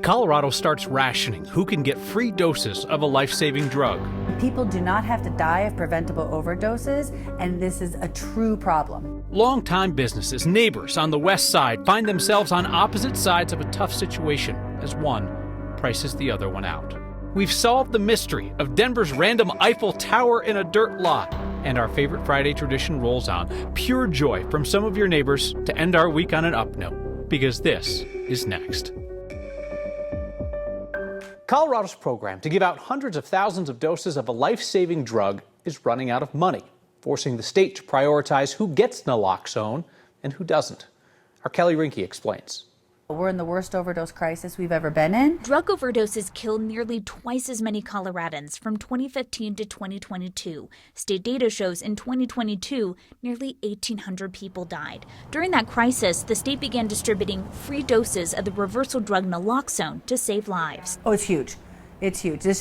Colorado starts rationing who can get free doses of a life-saving drug. People do not have to die of preventable overdoses, and this is a true problem. Longtime businesses, neighbors on the west side find themselves on opposite sides of a tough situation as one prices the other one out. We've solved the mystery of Denver's random Eiffel Tower in a dirt lot, and our favorite Friday tradition rolls on. Pure joy from some of your neighbors to end our week on an up note, because this is next. Colorado's program to give out hundreds of thousands of doses of a life-saving drug is running out of money, forcing the state to prioritize who gets naloxone and who doesn't. Our Kelly Rinke explains. We're in the worst overdose crisis we've ever been in. Drug overdoses killed nearly twice as many Coloradans from 2015 to 2022. State data shows in 2022, nearly 1,800 people died. During that crisis, the state began distributing free doses of the reversal drug Naloxone to save lives. Oh, it's huge. It's huge. This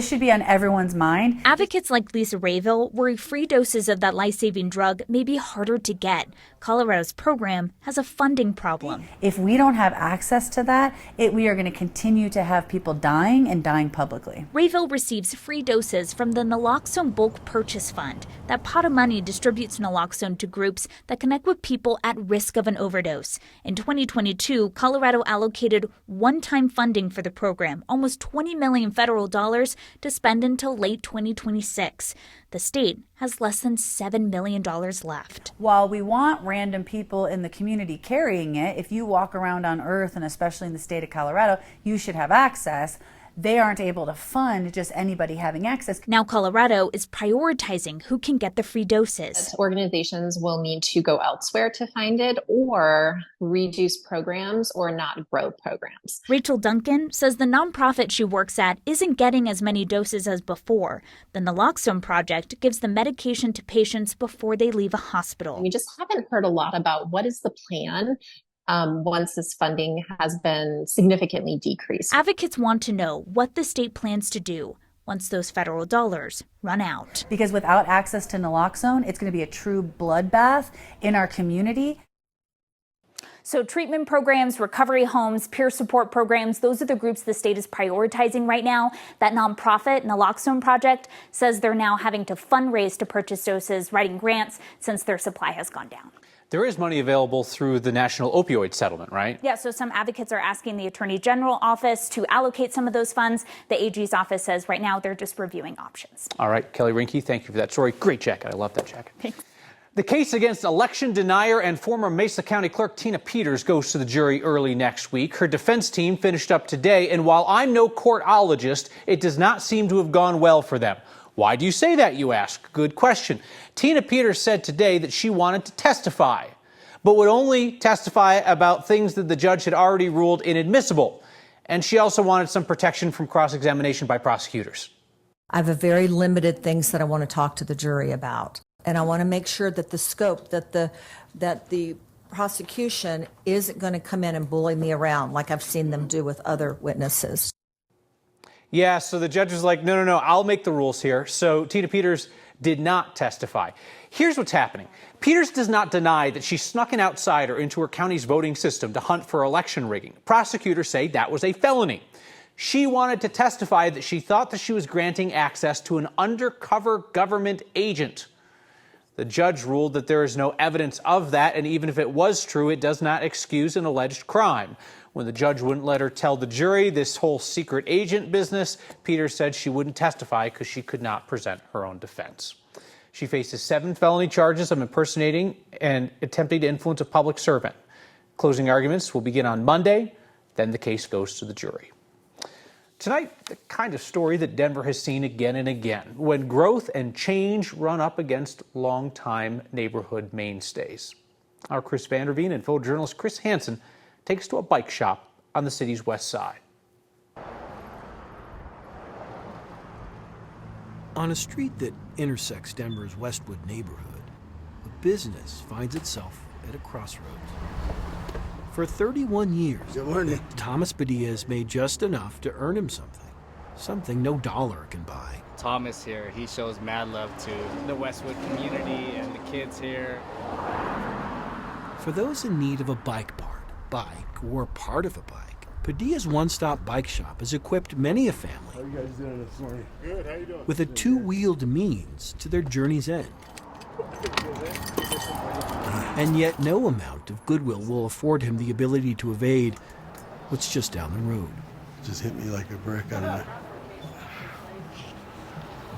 should be on everyone's mind. Advocates like Lisa Rayville worry free doses of that life-saving drug may be harder to get. Colorado's program has a funding problem. If we don't have access to that, we are going to continue to have people dying and dying publicly. Rayville receives free doses from the Naloxone Bulk Purchase Fund. That pot of money distributes naloxone to groups that connect with people at risk of an overdose. In 2022, Colorado allocated one-time funding for the program, almost $20 million federal dollars to spend until late 2026. The state has less than $7 million left. While we want random people in the community carrying it, if you walk around on Earth, and especially in the state of Colorado, you should have access. They aren't able to fund just anybody having access. Now Colorado is prioritizing who can get the free doses. Organizations will need to go elsewhere to find it or reduce programs or not grow programs. Rachel Duncan says the nonprofit she works at isn't getting as many doses as before. The Naloxone Project gives the medication to patients before they leave a hospital. We just haven't heard a lot about what is the plan once this funding has been significantly decreased. Advocates want to know what the state plans to do once those federal dollars run out. Because without access to naloxone, it's going to be a true bloodbath in our community. So treatment programs, recovery homes, peer support programs, those are the groups the state is prioritizing right now. That nonprofit, Naloxone Project, says they're now having to fundraise to purchase doses, writing grants since their supply has gone down. There is money available through the national opioid settlement, right? Yeah, so some advocates are asking the Attorney General office to allocate some of those funds. The AG's office says right now they're just reviewing options. All right, Kelly Rinke, thank you for that story. Great jacket. I love that jacket. Thanks. The case against election denier and former Mesa County Clerk Tina Peters goes to the jury early next week. Her defense team finished up today, and while I'm no courtologist, it does not seem to have gone well for them. Why do you say that, you ask? Good question. Tina Peters said today that she wanted to testify, but would only testify about things that the judge had already ruled inadmissible. And she also wanted some protection from cross-examination by prosecutors. I have a very limited things that I want to talk to the jury about. And I want to make sure that the scope, that the prosecution isn't going to come in and bully me around like I've seen them do with other witnesses. Yeah, so the judge was like, no, I'll make the rules here. So Tina Peters did not testify. Here's what's happening. Peters does not deny that she snuck an outsider into her county's voting system to hunt for election rigging. Prosecutors say that was a felony. She wanted to testify that she thought that she was granting access to an undercover government agent. The judge ruled that there is no evidence of that, and even if it was true, it does not excuse an alleged crime. When the judge wouldn't let her tell the jury this whole secret agent business, Peters said she wouldn't testify because she could not present her own defense. She faces 7 felony charges of impersonating and attempting to influence a public servant. Closing arguments will begin on Monday, then the case goes to the jury. Tonight, the kind of story that Denver has seen again and again, when growth and change run up against longtime neighborhood mainstays. Our Chris Vanderveen and photojournalist Chris Hansen take us to a bike shop on the city's west side. On a street that intersects Denver's Westwood neighborhood, a business finds itself at a crossroads. For 31 years, Thomas Padilla has made just enough to earn him something no dollar can buy. Thomas here, he shows mad love to the Westwood community and the kids here. For those in need of a bike, or part of a bike, Padilla's one-stop bike shop has equipped many a family How you guys doing this morning? Good, how you doing? with a two-wheeled means to their journey's end. And yet no amount of goodwill will afford him the ability to evade what's just down the road. Just hit me like a brick. I don't know.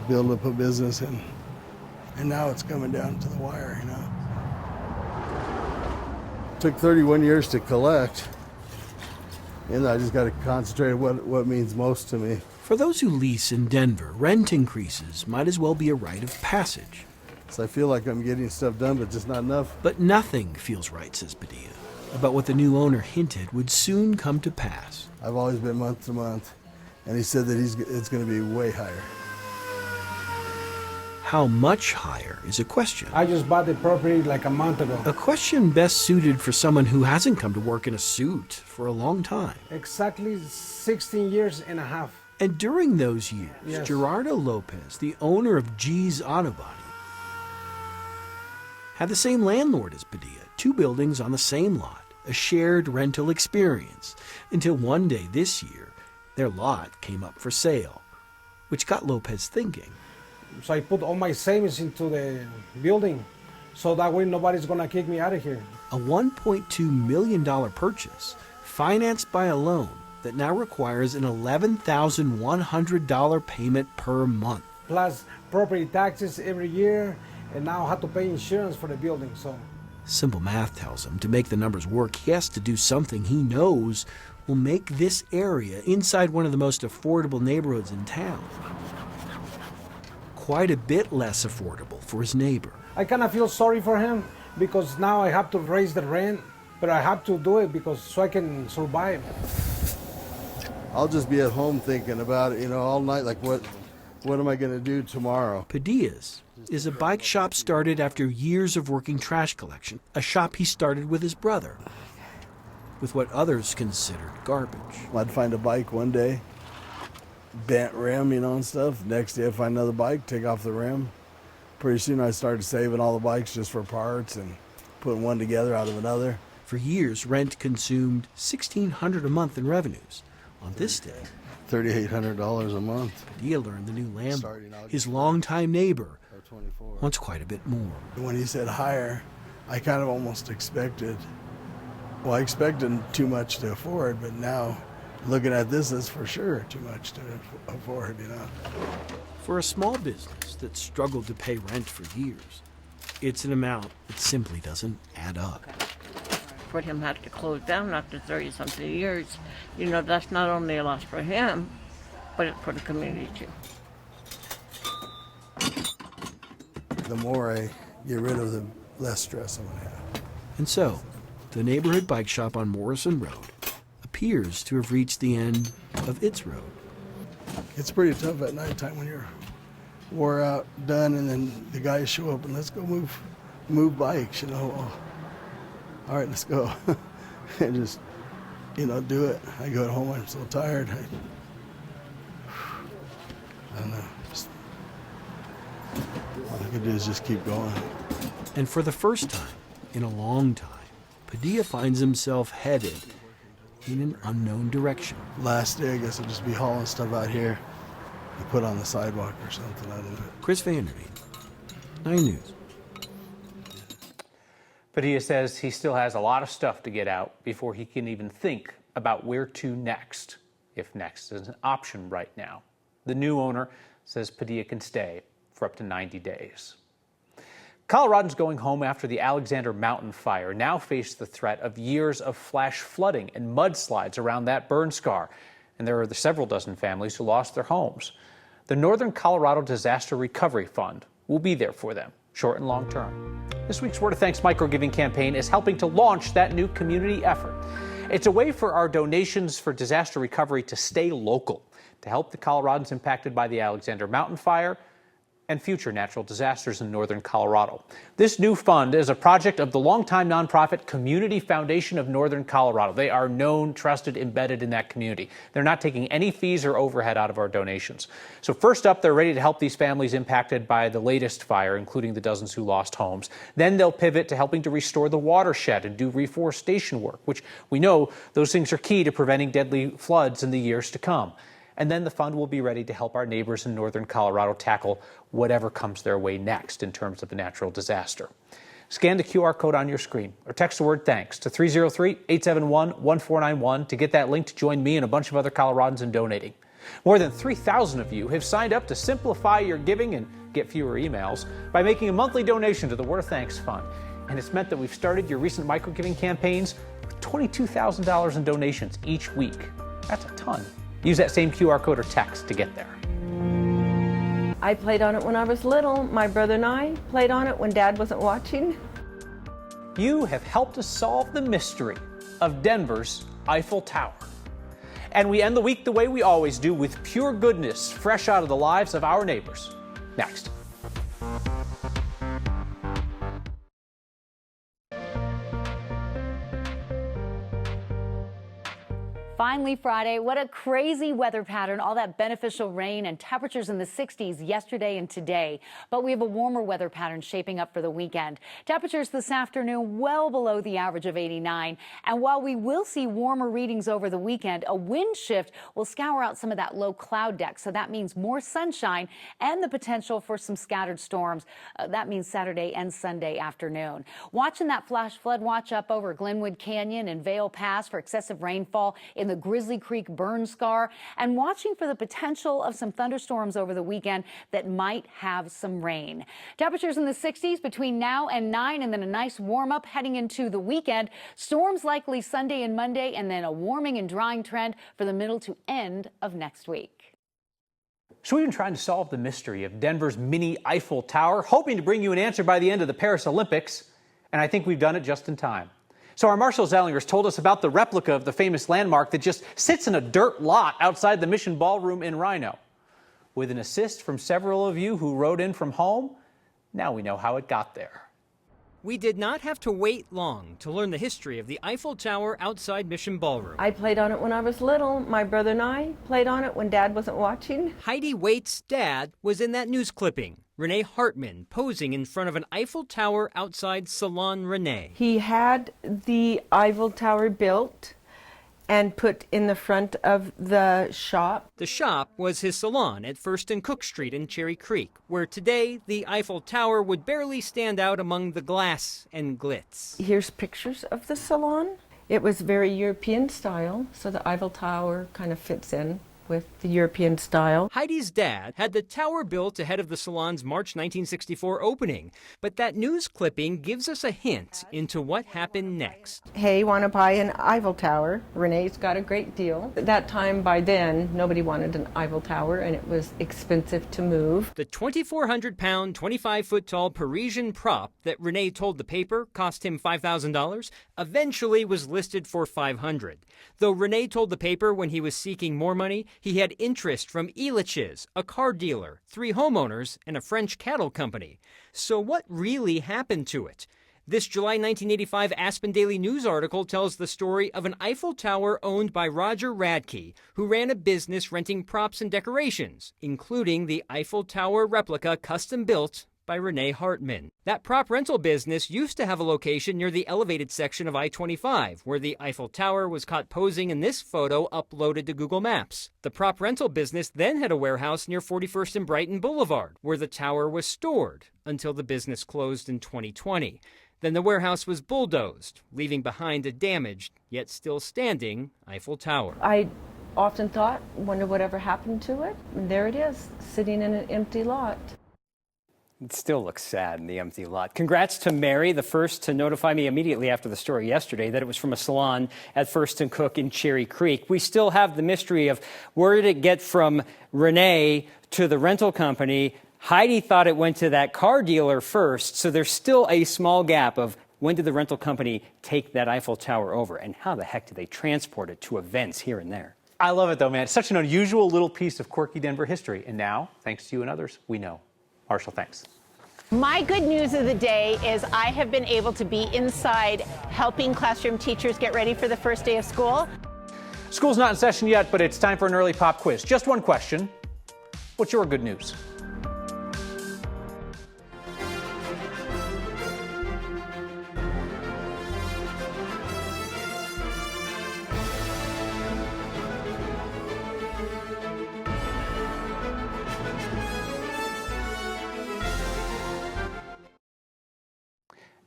Build up a business and now it's coming down to the wire, you know. Took 31 years to collect. And I just got to concentrate on what means most to me. For those who lease in Denver, rent increases might as well be a rite of passage. So I feel like I'm getting stuff done, but just not enough. But nothing feels right, says Padilla, about what the new owner hinted would soon come to pass. I've always been month to month, and he said that it's going to be way higher. How much higher is a question. I just bought the property like a month ago. A question best suited for someone who hasn't come to work in a suit for a long time. Exactly 16 years and a half. And during those years, Yes. Gerardo Lopez, the owner of G's Auto Body, had the same landlord as Padilla, 2 buildings on the same lot, a shared rental experience, until one day this year, their lot came up for sale, which got Lopez thinking. So I put all my savings into the building, so that way nobody's gonna kick me out of here. A $1.2 million purchase, financed by a loan that now requires an $11,100 payment per month. Plus property taxes every year, and now I have to pay insurance for the building, so. Simple math tells him to make the numbers work, he has to do something he knows will make this area inside one of the most affordable neighborhoods in town quite a bit less affordable for his neighbor. I kind of feel sorry for him because now I have to raise the rent, but I have to do it because so I can survive. I'll just be at home thinking about it, you know, all night, like what am I going to do tomorrow? Padilla's is a bike shop started after years of working trash collection, a shop he started with his brother, with what others considered garbage. I'd find a bike one day, bent rim, you know, and stuff. Next day I'd find another bike, take off the rim. Pretty soon I started saving all the bikes just for parts and putting one together out of another. For years, rent consumed $1,600 a month in revenues. On this day, $3,800 a month. Padilla learned the new landlord, his longtime neighbor, wants quite a bit more. When he said higher, I kind of almost expected, well, I expected too much to afford, but now looking at this, it's for sure too much to afford, you know. For a small business that struggled to pay rent for years, it's an amount that simply doesn't add up. For him to have to close down after 30-something years, you know, that's not only a loss for him, but it's for the community too. The more I get rid of, the less stress I'm gonna have. And so, the neighborhood bike shop on Morrison Road appears to have reached the end of its road. It's pretty tough at nighttime when you're wore out, done, and then the guys show up and let's go move bikes, you know. Well, all right, let's go. And just, you know, do it. I go home, I'm so tired. I don't know. All I can do is just keep going. And for the first time in a long time, Padilla finds himself headed in an unknown direction. Last day, I guess I'll just be hauling stuff out here and put on the sidewalk or something. I don't know. Chris Vanderveen, 9 News. Padilla says he still has a lot of stuff to get out before he can even think about where to next, if next is an option right now. The new owner says Padilla can stay for up to 90 days. Coloradans going home after the Alexander Mountain fire now face the threat of years of flash flooding and mudslides around that burn scar. And there are several dozen families who lost their homes. The Northern Colorado Disaster Recovery Fund will be there for them, short and long term. This week's Word of Thanks microgiving campaign is helping to launch that new community effort. It's a way for our donations for disaster recovery to stay local, to help the Coloradans impacted by the Alexander Mountain fire and future natural disasters in northern Colorado. This new fund is a project of the longtime nonprofit Community Foundation of Northern Colorado. They are known, trusted, embedded in that community. They're not taking any fees or overhead out of our donations. So first up, they're ready to help these families impacted by the latest fire, including the dozens who lost homes. Then they'll pivot to helping to restore the watershed and do reforestation work, which we know those things are key to preventing deadly floods in the years to come. And then the fund will be ready to help our neighbors in northern Colorado tackle whatever comes their way next in terms of a natural disaster. Scan the QR code on your screen or text the word THANKS to 303-871-1491 to get that link to join me and a bunch of other Coloradans in donating. More than 3,000 of you have signed up to simplify your giving and get fewer emails by making a monthly donation to the Word of Thanks Fund. And it's meant that we've started your recent micro-giving campaigns with $22,000 in donations each week. That's a ton. Use that same QR code or text to get there. I played on it when I was little. My brother and I played on it when Dad wasn't watching. You have helped us solve the mystery of Denver's Eiffel Tower. And we end the week the way we always do, with pure goodness fresh out of the lives of our neighbors. Next. Finally Friday, what a crazy weather pattern. All that beneficial rain and temperatures in the 60s yesterday and today. But we have a warmer weather pattern shaping up for the weekend. Temperatures this afternoon well below the average of 89. And while we will see warmer readings over the weekend, a wind shift will scour out some of that low cloud deck. So that means more sunshine and the potential for some scattered storms. That means Saturday and Sunday afternoon. Watching that flash flood watch up over Glenwood Canyon and Vail Pass for excessive rainfall in the Grizzly Creek burn scar, and watching for the potential of some thunderstorms over the weekend that might have some rain. Temperatures in the 60s between now and 9, and then a nice warm up heading into the weekend. Storms likely Sunday and Monday, and then a warming and drying trend for the middle to end of next week. So we've been trying to solve the mystery of Denver's mini Eiffel Tower, hoping to bring you an answer by the end of the Paris Olympics, and I think we've done it just in time. So our Marshall Zellingers told us about the replica of the famous landmark that just sits in a dirt lot outside the Mission Ballroom in Rhino. With an assist from several of you who wrote in from home, now we know how it got there. We did not have to wait long to learn the history of the Eiffel Tower outside Mission Ballroom. I played on it when I was little. My brother and I played on it when Dad wasn't watching. Heidi Waite's dad was in that news clipping. Renee Hartman posing in front of an Eiffel Tower outside Salon Renee. He had the Eiffel Tower built and put in the front of the shop. The shop was his salon at First and Cook Street in Cherry Creek, where today the Eiffel Tower would barely stand out among the glass and glitz. Here's pictures of the salon. It was very European style, so the Eiffel Tower kind of fits in with the European style. Heidi's dad had the tower built ahead of the salon's March 1964 opening, but that news clipping gives us a hint into what happened next. Hey, want to buy an Eiffel Tower? Renee's got a great deal. At that time, by then, nobody wanted an Eiffel Tower, and it was expensive to move. The 2,400-pound, 25-foot-tall Parisian prop that Renee told the paper cost him $5,000 eventually was listed for $500. Though Renee told the paper when he was seeking more money, he had interest from Elitch's, a car dealer, 3 homeowners, and a French cattle company. So what really happened to it? This July 1985 Aspen Daily News article tells the story of an Eiffel Tower owned by Roger Radke, who ran a business renting props and decorations, including the Eiffel Tower replica custom-built by Renee Hartman. That prop rental business used to have a location near the elevated section of I-25, where the Eiffel Tower was caught posing in this photo uploaded to Google Maps. The prop rental business then had a warehouse near 41st and Brighton Boulevard, where the tower was stored, until the business closed in 2020. Then the warehouse was bulldozed, leaving behind a damaged, yet still standing, Eiffel Tower. I often thought, wonder whatever happened to it. And there it is, sitting in an empty lot. It still looks sad in the empty lot. Congrats to Mary, the first to notify me immediately after the story yesterday that it was from a salon at First and Cook in Cherry Creek. We still have the mystery of where did it get from Renee to the rental company. Heidi thought it went to that car dealer first, so there's still a small gap of when did the rental company take that Eiffel Tower over, and how the heck did they transport it to events here and there? I love it, though, man. It's such an unusual little piece of quirky Denver history. And now, thanks to you and others, we know. Marshall, thanks. My good news of the day is I have been able to be inside helping classroom teachers get ready for the first day of school. School's not in session yet, but it's time for an early pop quiz. Just one question. What's your good news?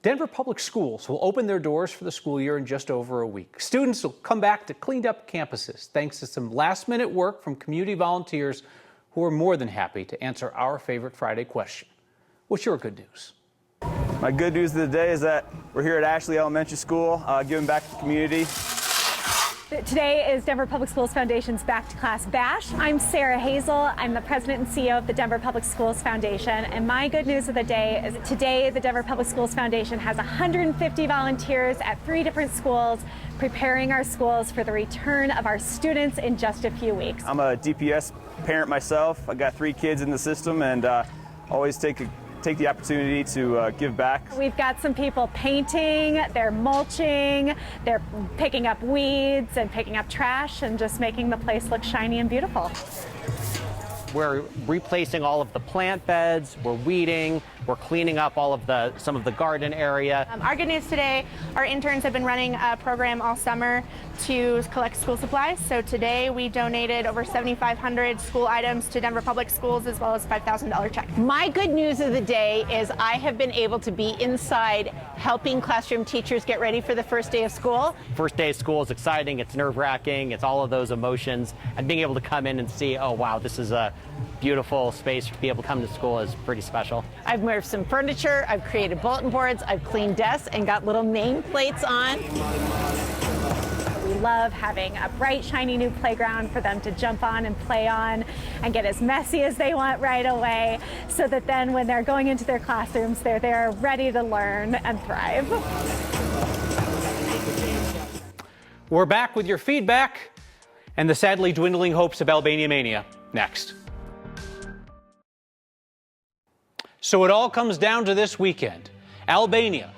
Denver Public Schools will open their doors for the school year in just over a week. Students will come back to cleaned up campuses thanks to some last-minute work from community volunteers who are more than happy to answer our favorite Friday question. What's your good news? My good news of the day is that we're here at Ashley Elementary School giving back to the community. Today is Denver Public Schools Foundation's Back to Class Bash. I'm Sarah Hazel. I'm the president and CEO of the Denver Public Schools Foundation. And my good news of the day is today the Denver Public Schools Foundation has 150 volunteers at 3 different schools preparing our schools for the return of our students in just a few weeks. I'm a DPS parent myself. I got 3 kids in the system and always take the opportunity to give back. We've got some people painting, they're mulching, they're picking up weeds and picking up trash and just making the place look shiny and beautiful. We're replacing all of the plant beds, we're weeding, we're cleaning up some of the garden area. Our good news today, our interns have been running a program all summer to collect school supplies. So today we donated over 7,500 school items to Denver Public Schools as well as a $5,000 check. My good news of the day is I have been able to be inside helping classroom teachers get ready for the first day of school. First day of school is exciting, it's nerve-wracking, it's all of those emotions, and being able to come in and see, oh wow, this is a beautiful space to be able to come to school is pretty special. I've moved some furniture, I've created bulletin boards, I've cleaned desks and got little nameplates on. We love having a bright, shiny new playground for them to jump on and play on and get as messy as they want right away so that then when they're going into their classrooms, they're there ready to learn and thrive. We're back with your feedback and the sadly dwindling hopes of Albania Mania next. So it all comes down to this weekend. Albania,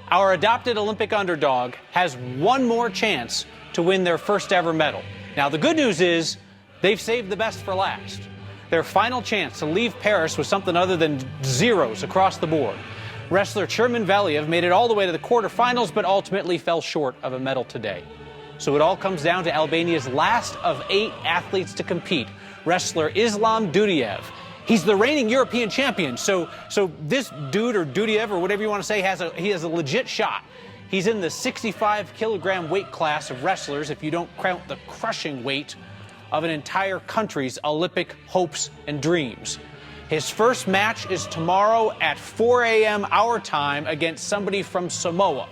our adopted Olympic underdog, has one more chance to win their first ever medal. Now, the good news is they've saved the best for last. Their final chance to leave Paris was something other than zeros across the board. Wrestler Chermin Valiev made it all the way to the quarterfinals, but ultimately fell short of a medal today. So it all comes down to Albania's last of 8 athletes to compete, wrestler Islam Dudiev. He's the reigning European champion, so this dude, or Dudiev, or whatever you want to say, he has a legit shot. He's in the 65-kilogram weight class of wrestlers, if you don't count the crushing weight of an entire country's Olympic hopes and dreams. His first match is tomorrow at 4 a.m. our time against somebody from Samoa.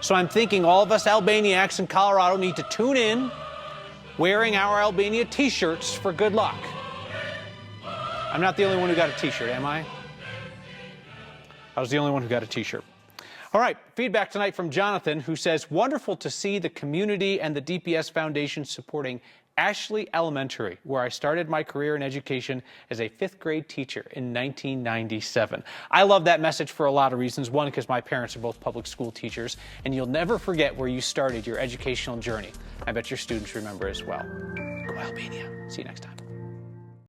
So I'm thinking all of us Albaniacs in Colorado need to tune in wearing our Albania t-shirts for good luck. I'm not the only one who got a t-shirt, am I? I was the only one who got a t-shirt. All right, feedback tonight from Jonathan, who says, wonderful to see the community and the DPS Foundation supporting Ashley Elementary, where I started my career in education as a 5th grade teacher in 1997. I love that message for a lot of reasons. One, because my parents are both public school teachers, and you'll never forget where you started your educational journey. I bet your students remember as well. Go Albania. See you next time.